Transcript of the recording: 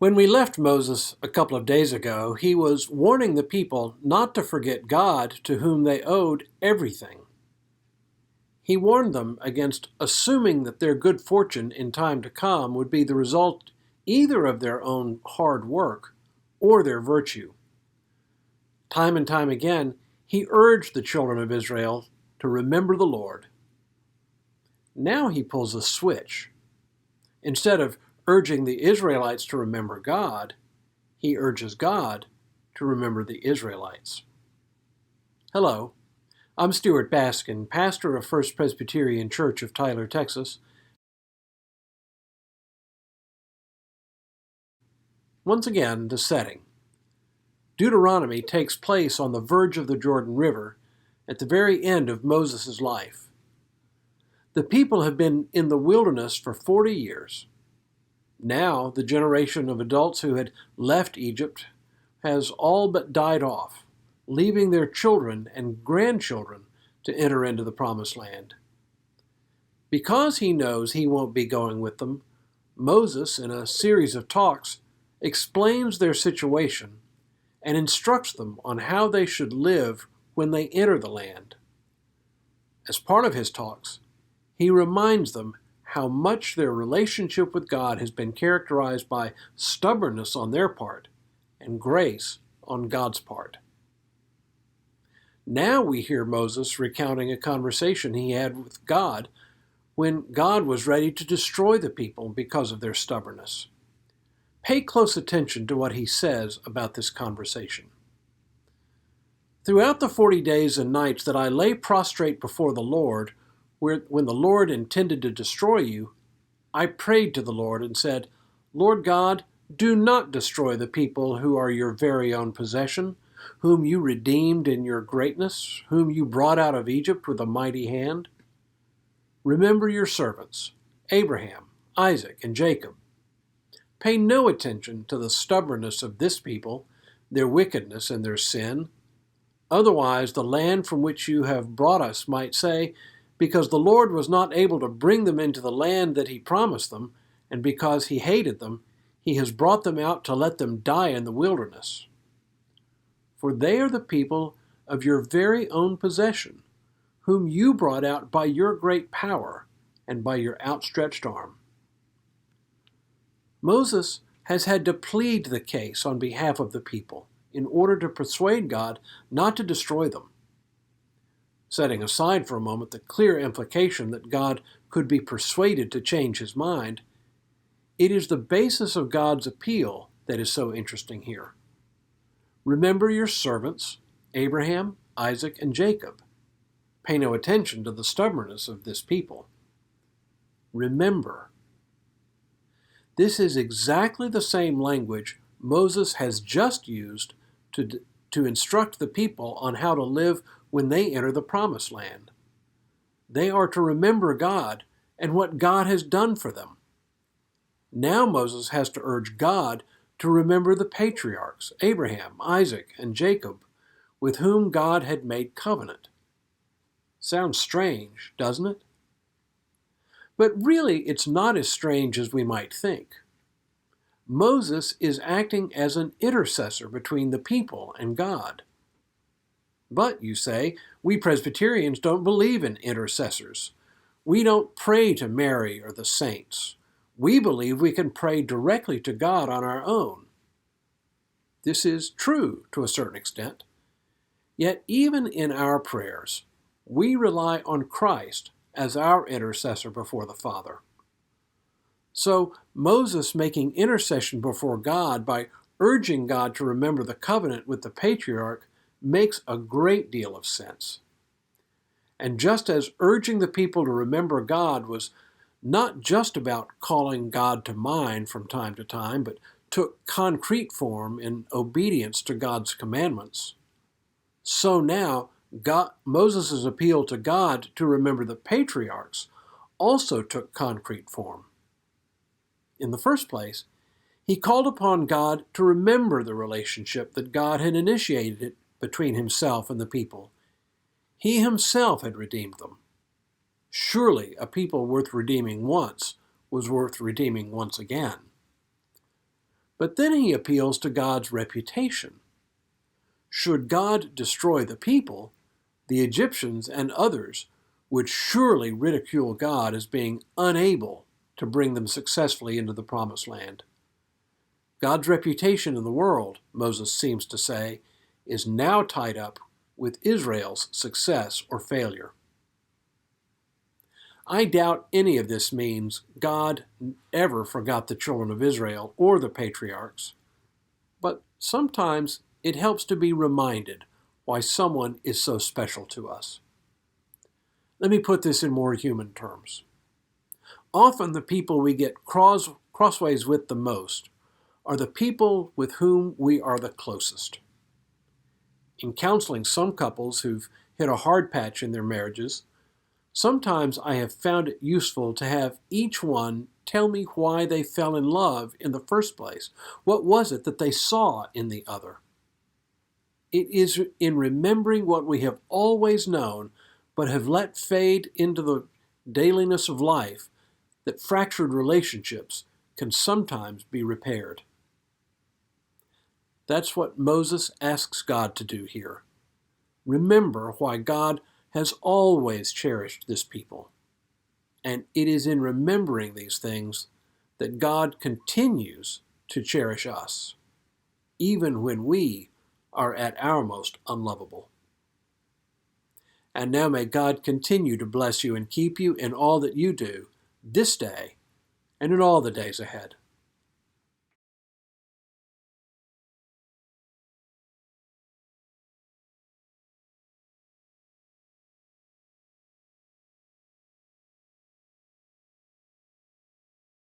When we left Moses a couple of days ago, he was warning the people not to forget God to whom they owed everything. He warned them against assuming that their good fortune in time to come would be the result either of their own hard work or their virtue. Time and time again, he urged the children of Israel to remember the Lord. Now he pulls a switch. Instead of urging the Israelites to remember God, he urges God to remember the Israelites. Hello, I'm Stuart Baskin, pastor of First Presbyterian Church of Tyler, Texas. Once again, the setting. Deuteronomy takes place on the verge of the Jordan River at the very end of Moses' life. The people have been in the wilderness for 40 years. Now, the generation of adults who had left Egypt has all but died off, leaving their children and grandchildren to enter into the Promised Land. Because he knows he won't be going with them, Moses, in a series of talks, explains their situation and instructs them on how they should live when they enter the land. As part of his talks, he reminds them how much their relationship with God has been characterized by stubbornness on their part and grace on God's part. Now we hear Moses recounting a conversation he had with God when God was ready to destroy the people because of their stubbornness. Pay close attention to what he says about this conversation. Throughout the 40 days and nights that I lay prostrate before the Lord, when the Lord intended to destroy you, I prayed to the Lord and said, Lord God, do not destroy the people who are your very own possession, whom you redeemed in your greatness, whom you brought out of Egypt with a mighty hand. Remember your servants, Abraham, Isaac, and Jacob. Pay no attention to the stubbornness of this people, their wickedness and their sin. Otherwise, the land from which you have brought us might say, because the Lord was not able to bring them into the land that he promised them, and because he hated them, he has brought them out to let them die in the wilderness. For they are the people of your very own possession, whom you brought out by your great power and by your outstretched arm. Moses has had to plead the case on behalf of the people in order to persuade God not to destroy them. Setting aside for a moment the clear implication that God could be persuaded to change his mind, it is the basis of God's appeal that is so interesting here. Remember your servants, Abraham, Isaac, and Jacob. Pay no attention to the stubbornness of this people. Remember. This is exactly the same language Moses has just used to instruct the people on how to live when they enter the Promised Land. They are to remember God and what God has done for them. Now Moses has to urge God to remember the patriarchs, Abraham, Isaac, and Jacob, with whom God had made covenant. Sounds strange, doesn't it? But really, it's not as strange as we might think. Moses is acting as an intercessor between the people and God. But, you say, we Presbyterians don't believe in intercessors. We don't pray to Mary or the saints. We believe we can pray directly to God on our own. This is true to a certain extent. Yet even in our prayers, we rely on Christ as our intercessor before the Father. So Moses making intercession before God by urging God to remember the covenant with the patriarch makes a great deal of sense. And just as urging the people to remember God was not just about calling God to mind from time to time, but took concrete form in obedience to God's commandments, so now Moses' appeal to God to remember the patriarchs also took concrete form. In the first place, he called upon God to remember the relationship that God had initiated between himself and the people. He himself had redeemed them. Surely a people worth redeeming once was worth redeeming once again. But then he appeals to God's reputation. Should God destroy the people, the Egyptians and others would surely ridicule God as being unable to bring them successfully into the promised land. God's reputation in the world, Moses seems to say, is now tied up with Israel's success or failure. I doubt any of this means God ever forgot the children of Israel or the patriarchs, but sometimes it helps to be reminded why someone is so special to us. Let me put this in more human terms. Often the people we get crossways with the most are the people with whom we are the closest. In counseling some couples who've hit a hard patch in their marriages, sometimes I have found it useful to have each one tell me why they fell in love in the first place. What was it that they saw in the other? It is in remembering what we have always known but have let fade into the dailiness of life that fractured relationships can sometimes be repaired. That's what Moses asks God to do here. Remember why God has always cherished this people. And it is in remembering these things that God continues to cherish us, even when we are at our most unlovable. And now may God continue to bless you and keep you in all that you do this day and in all the days ahead.